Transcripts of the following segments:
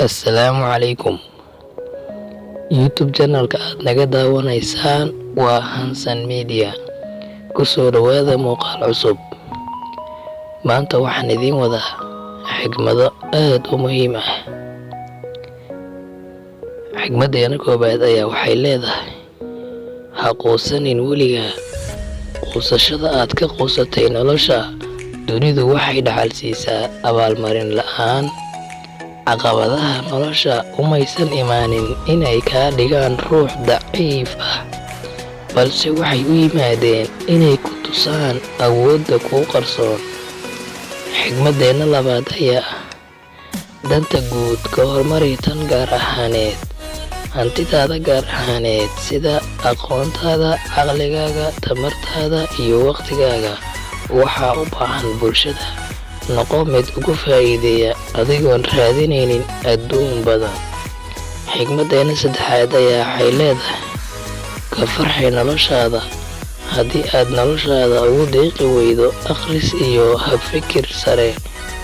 Assalaamu calaykum. YouTube channelka aad naga daawanaysaan waa Hansan Media. Ku soo dhawaada muuqaal cusub. Maanta waxaan idiin wadaa xigmado aad u muhiim ah. Xigmadeena koobaad ayaa waxay leedahay: ha quusanin weligaa. Quusashada aad ka quusatay nolosha, dunidu waxay dhaxal siisaa abaalmarin la'aan. Caqabadaha nolosha umaysan imaanin inay kaa dhigaan ruux daciif ah, balse waxay u yimaadeen inay ku tusaan awoodda kuu qarsoon. Xigmadeena labaad ayaa ah: danta guud ka hormari tan gaar ahaaneed. Hantidaada gaar ahaaneed sida aqoontaada, caqligaaga, tamartaada iyo waqtigaaga waxaa u baahan bulshada. Noqo mid ugu faa'iideeya adigoon raadinaynin adduun badan. Xigmadeena saddexaad ayaa waxay leedahay: ka farxi noloshaada. Haddii aad noloshaada ugu deeqi weydo akhris iyo habfikir sare,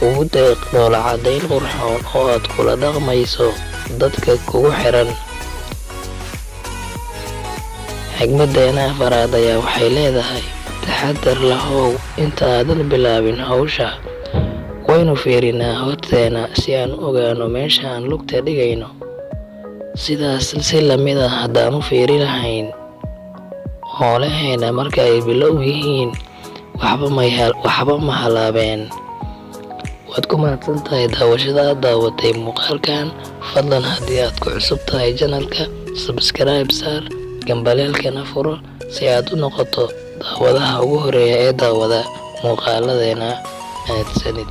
ugu deeq dhoola caddayn qurxoon oo aad kula dhaqmayso dadka kugu xiran. Xigmadeena afaraad ayaa waxay leedahay: taxaddar lahow inta aadan bilaabin hawsha. Waynu fiirinaa horteena si aan u ogaano meesha aan lugta dhigayno. Sidaas si lamid ah haddaan u fiiri lahayn howlaheena marka ay bilow yihiin, waxba ma halaabeen. Waad ku mahadsan tahay daawashada aad daawatay muuqaalkan. Fadlan haddii aad ku cusub tahay channelka, subscribe saar, gambaleelkana furo si aad u noqoto daawadaha ugu horeeya ee daawada muuqaaladeena. Mahadsanid.